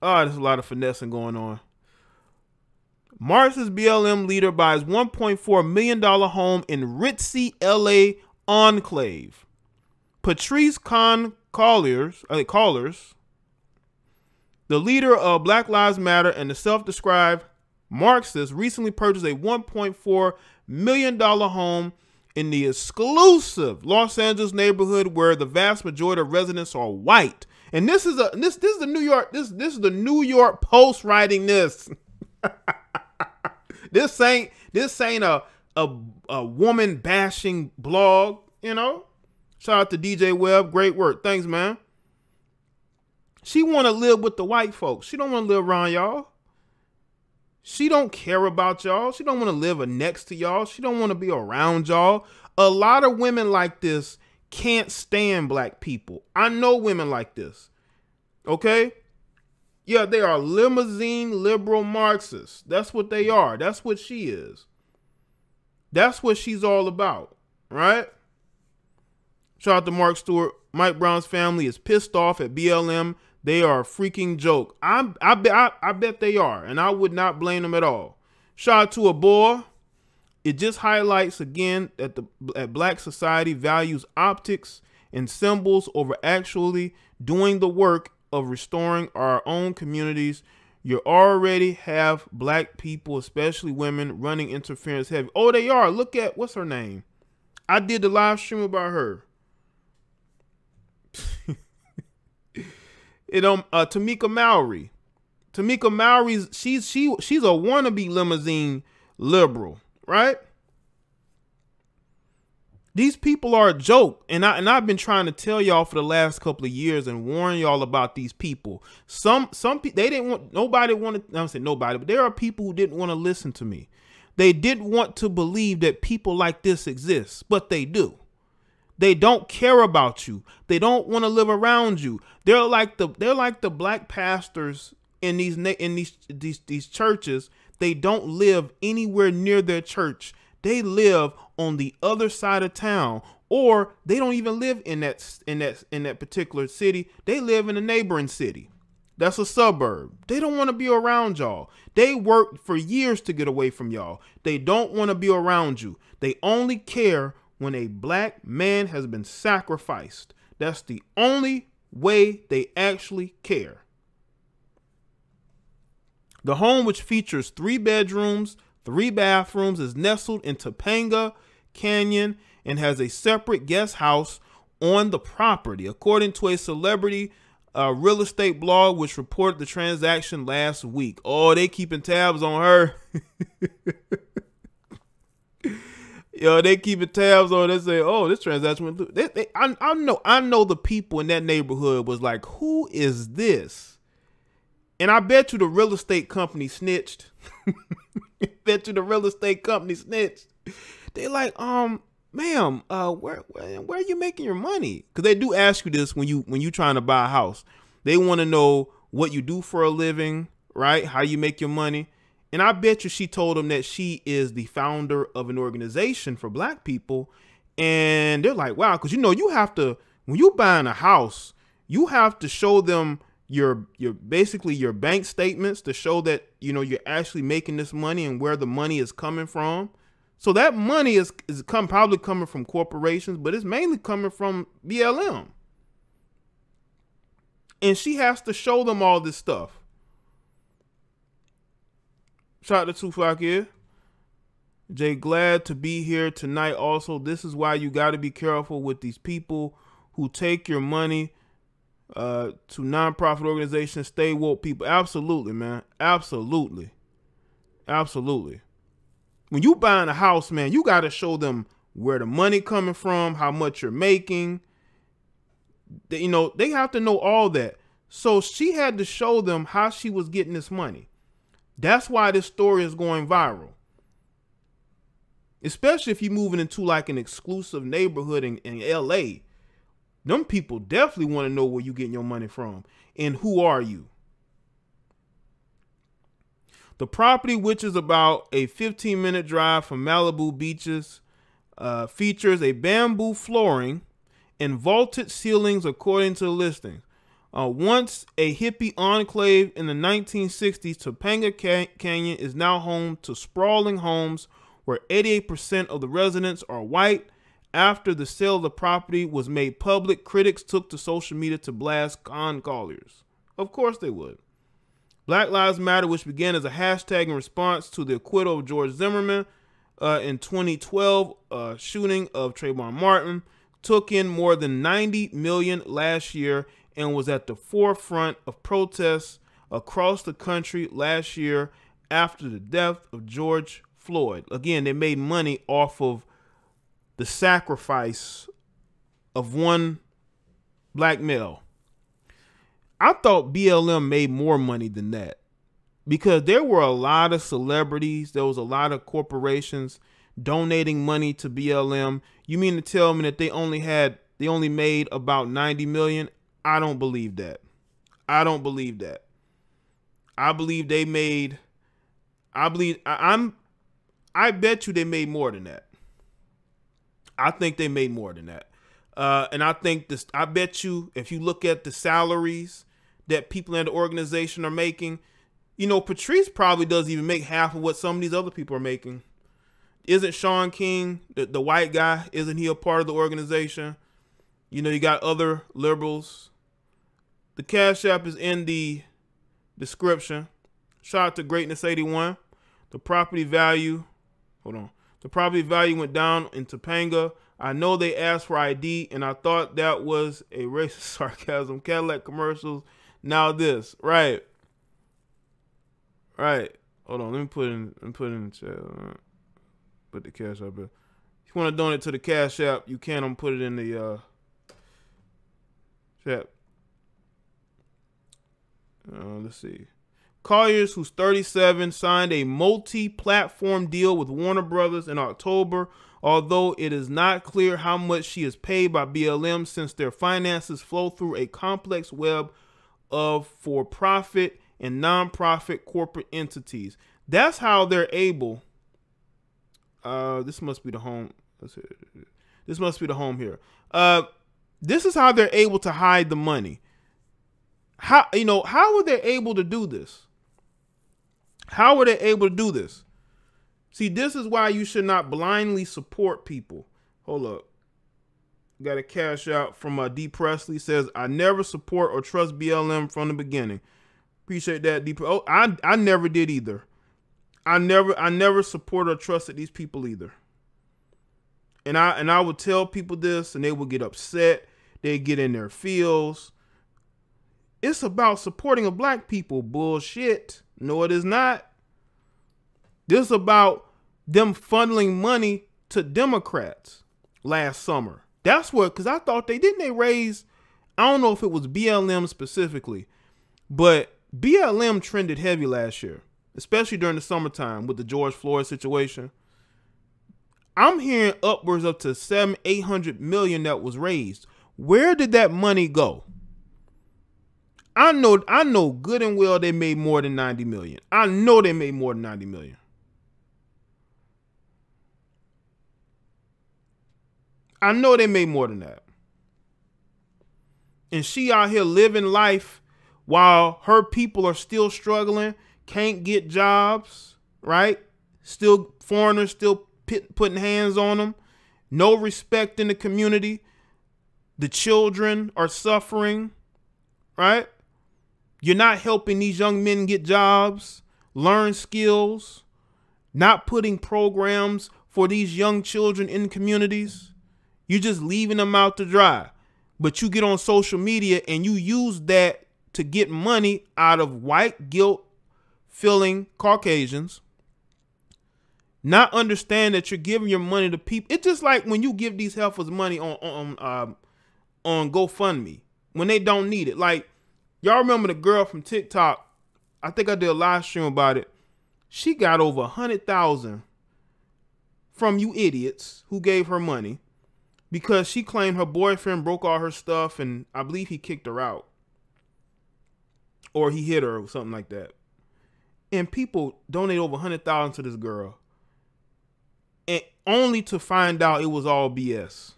Oh, there's a lot of finessing going on. Marxist BLM leader buys $1.4 million home in ritzy LA enclave. Patrisse Khan-Cullors, the leader of Black Lives Matter and the self-described Marxist, recently purchased a $1.4 million home in the exclusive Los Angeles neighborhood where the vast majority of residents are white. And this is the New York Post writing this. This ain't a woman bashing blog, you know. Shout out to DJ Webb, great work. Thanks, man. She want to live with the white folks. She don't want to live around y'all. She don't care about y'all. She don't want to live next to y'all. She don't want to be around y'all. A lot of women like this can't stand black people. I know women like this. Okay? Yeah, they are limousine liberal Marxists. That's what they are. That's what she is. That's what she's all about. Right? Shout out to Mark Stewart. Mike Brown's family is pissed off at BLM. They are a freaking joke. I bet they are, and I would not blame them at all. Shout out to a boy. It just highlights again that black society values optics and symbols over actually doing the work of restoring our own communities. You already have black people, especially women, running interference heavy. Oh, they are. Look at, what's her name? I did the live stream about her. Tamika Mallory. Tamika Mallory's she's a wannabe limousine liberal, right? These people are a joke, and I've been trying to tell y'all for the last couple of years and warn y'all about these people. Some people, they didn't want, nobody wanted, I don't say nobody, but there are people who didn't want to listen to me. They didn't want to believe that people like this exist, but they do. They don't care about you. They don't want to live around you. They're like the black pastors in these churches. They don't live anywhere near their church. They live on the other side of town, or they don't even live in that particular city. They live in a neighboring city. That's a suburb. They don't want to be around y'all. They worked for years to get away from y'all. They don't want to be around you. They only care when a black man has been sacrificed. That's the only way they actually care. The home, which features 3 bedrooms, 3 bathrooms, is nestled in Topanga Canyon and has a separate guest house on the property, according to a celebrity real estate blog which reported the transaction last week. Oh, they keeping tabs on her. Yo, they keeping tabs on. They say, "Oh, this transaction went through." I know the people in that neighborhood was like, "Who is this?" And I bet you the real estate company snitched. Bet you the real estate company snitched. They like, ma'am, where are you making your money? Because they do ask you this when you trying to buy a house. They want to know what you do for a living, right? How you make your money. And I bet you she told them that she is the founder of an organization for black people. And they're like, wow, because you have to, when you buying a house, you have to show them your basically your bank statements to show that you're actually making this money and where the money is coming from. So that money is probably coming from corporations, but it's mainly coming from BLM. And she has to show them all this stuff. Shout out to Tupac here. Jay, glad to be here tonight. Also, this is why you got to be careful with these people who take your money to nonprofit organizations. Stay woke people. Absolutely, man. Absolutely. Absolutely. When you buying a house, man, you got to show them where the money coming from, how much you're making. They have to know all that. So she had to show them how she was getting this money. That's why this story is going viral. Especially if you're moving into like an exclusive neighborhood in LA. Them people definitely want to know where you're getting your money from and who are you. The property, which is about a 15-minute drive from Malibu beaches, features a bamboo flooring and vaulted ceilings according to the listing. Once a hippie enclave in the 1960s, Topanga Canyon is now home to sprawling homes where 88% of the residents are white. After the sale of the property was made public, critics took to social media to blast Khan-Cullors. Of course they would. Black Lives Matter, which began as a hashtag in response to the acquittal of George Zimmerman in 2012 shooting of Trayvon Martin, took in more than 90 million last year and was at the forefront of protests across the country last year after the death of George Floyd. Again, they made money off of the sacrifice of one black male. I thought BLM made more money than that because there were a lot of celebrities. There was a lot of corporations donating money to BLM. You mean to tell me that they only made about 90 million? I don't believe that. I don't believe that. I believe they made, I bet you they made more than that. I think they made more than that. And I think this, I bet you if you look at the salaries that people in the organization are making, you know, Patrisse probably doesn't even make half of what some of these other people are making. Isn't Sean King, the white guy, isn't he a part of the organization? You know, you got other liberals. The Cash App is in the description. Shout out to Greatness 81. The property value, hold on. The property value went down in Topanga. I know they asked for ID, and I thought that was a racist sarcasm. Cadillac commercials. Now this, right? Right. Hold on. Let me put in the chat. Put the Cash App. If you want to donate to the Cash App, you can. I'm put it in the chat. Let's see. Cullors, who's 37, signed a multi-platform deal with Warner Brothers in October, although it is not clear how much she is paid by BLM since their finances flow through a complex web of for-profit and non-profit corporate entities. That's how they're able. This must be the home. Let's see. This must be the home here. This is how they're able to hide the money. How were they able to do this? How were they able to do this? See, this is why you should not blindly support people. Hold up. Got a Cash Out from D. Presley. Says, I never support or trust BLM from the beginning. Appreciate that, D. Oh, I never did either. I never supported or trusted these people either. And I would tell people this and they would get upset. They'd get in their feels. It's about supporting a black people. Bullshit. No, it is not. This is about them funneling money to Democrats last summer. That's what, because I thought they raise, I don't know if it was BLM specifically, but BLM trended heavy last year, especially during the summertime with the George Floyd situation. I'm hearing upwards up to 700-800 million that was raised. Where did that money go? I know good and well they made more than 90 million. I know they made more than 90 million. I know they made more than that. And she out here living life while her people are still struggling, can't get jobs, right? Still foreigners still putting hands on them. No respect in the community. The children are suffering, right? You're not helping these young men get jobs, learn skills, not putting programs for these young children in communities. You're just leaving them out to dry. But you get on social media and you use that to get money out of white guilt-feeling Caucasians. Not understand that you're giving your money to people. It's just like when you give these heifers money on GoFundMe when they don't need it. Like, y'all remember the girl from TikTok? I think I did a live stream about it. She got over 100,000 from you idiots who gave her money because she claimed her boyfriend broke all her stuff and I believe he kicked her out. Or he hit her or something like that. And people donate over 100,000 to this girl. And only to find out it was all BS.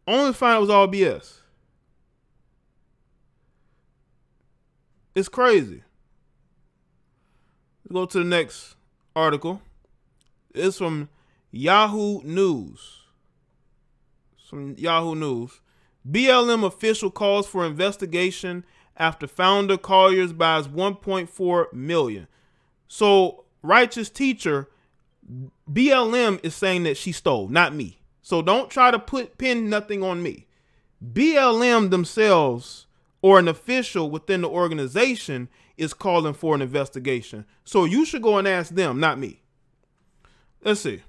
Only to find out it was all BS. It's crazy. Let's go to the next article. It's from Yahoo News. BLM official calls for investigation after founder Cullors buys 1.4 million. So righteous teacher, BLM is saying that she stole, not me. So don't try to pin nothing on me. BLM themselves or an official within the organization is calling for an investigation. So you should go and ask them, not me. Let's see.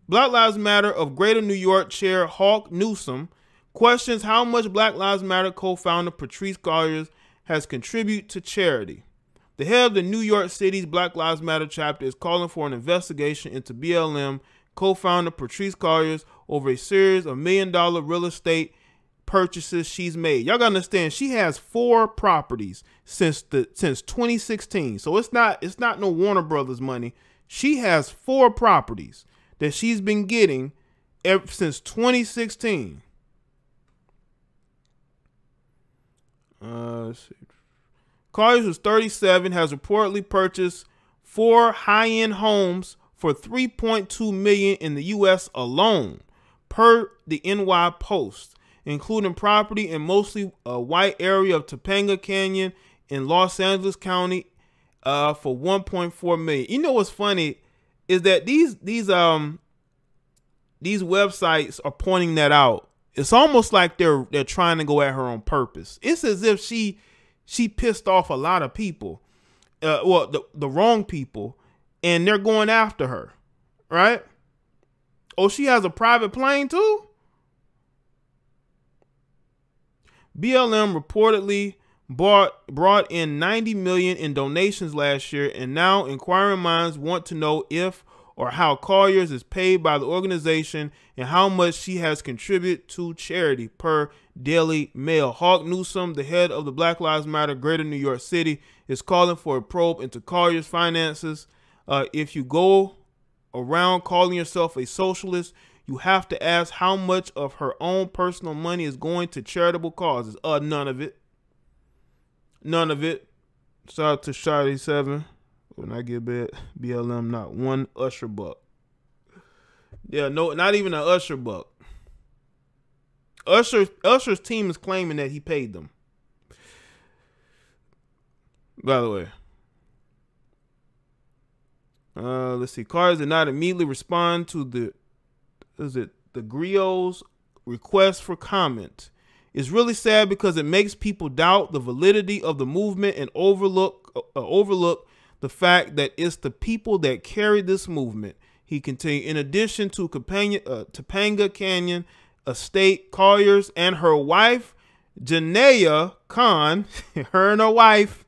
Black Lives Matter of Greater New York Chair Hawk Newsom questions how much Black Lives Matter co-founder Patrisse Khan-Cullors has contributed to charity. The head of the New York City's Black Lives Matter chapter is calling for an investigation into BLM co-founder Patrisse Khan-Cullors over a series of $1 million real estate purchases she's made. Y'all gotta understand, she has 4 properties since 2016. So it's not no Warner Brothers money. She has 4 properties that she's been getting ever since 2016. Let's see. Cullors, who's 37, has reportedly purchased 4 high-end homes for $3.2 million in the U.S. alone, per the NY Post, including property in mostly a white area of Topanga Canyon in Los Angeles County for $1.4 million. You know what's funny is that these websites are pointing that out. It's almost like they're trying to go at her on purpose. It's as if she pissed off a lot of people, well, the wrong people, and they're going after her, right? Oh, she has a private plane too? BLM reportedly brought in $90 million in donations last year, and now inquiring minds want to know if or how Cullors is paid by the organization and how much she has contributed to charity, per Daily Mail. Hawk Newsom, the head of the Black Lives Matter Greater New York City, is calling for a probe into Cullors' finances. If you go around calling yourself a socialist, you have to ask how much of her own personal money is going to charitable causes. None of it. None of it. Shout out to Shotty 7. When I give BLM not one Usher buck. Yeah, no, not even an Usher buck. Usher's team is claiming that he paid them. By the way. Let's see. Cullors did not immediately respond to the Griots' request for comment. It's really sad because it makes people doubt the validity of the movement and overlook the fact that it's the people that carry this movement. He continued. In addition to Topanga Canyon Estate, Cullors and her wife, Jaye Khan, her and her wife,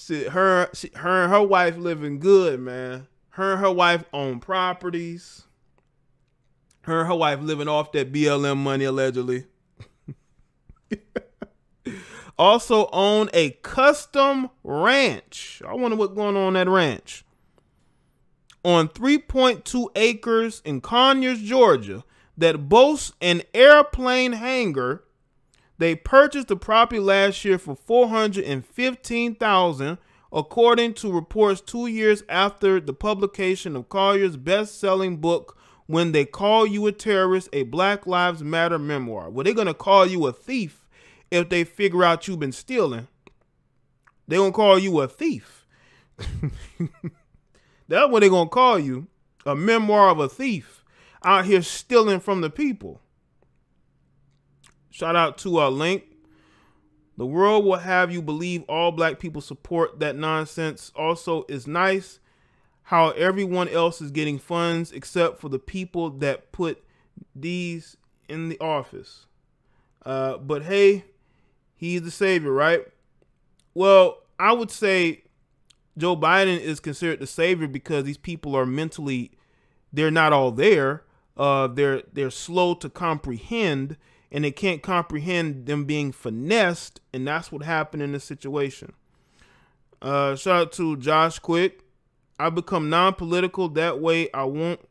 her and her wife living good, man. Her and her wife own properties. Her and her wife living off that BLM money, allegedly. Also own a custom ranch. I wonder what's going on that ranch. On 3.2 acres in Conyers, Georgia, that boasts an airplane hangar. They purchased the property last year for $415,000, according to reports 2 years after the publication of Cullors' best-selling book, When They Call You a Terrorist, a Black Lives Matter memoir. Well, they're going to call you a thief if they figure out you've been stealing. They're going to call you a thief. That's what they're going to call you, a memoir of a thief out here stealing from the people. Shout out to Link. The world will have you believe all black people support that nonsense. Also, it's nice how everyone else is getting funds except for the people that put these in the office. But hey, he's the savior, right? Well, I would say Joe Biden is considered the savior because these people are mentally, they're not all there. They're slow to comprehend, and they can't comprehend them being finessed, and that's what happened in this situation. Shout out to Josh Quick. I become non-political. That way I won't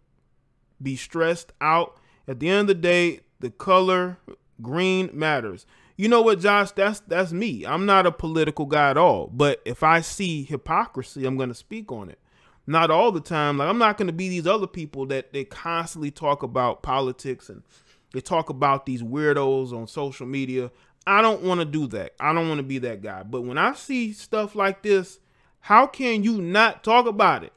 be stressed out. At the end of the day, the color green matters. You know what, Josh? That's me. I'm not a political guy at all. But if I see hypocrisy, I'm going to speak on it. Not all the time. Like, I'm not going to be these other people that they constantly talk about politics and they talk about these weirdos on social media. I don't want to do that. I don't want to be that guy. But when I see stuff like this, how can you not talk about it?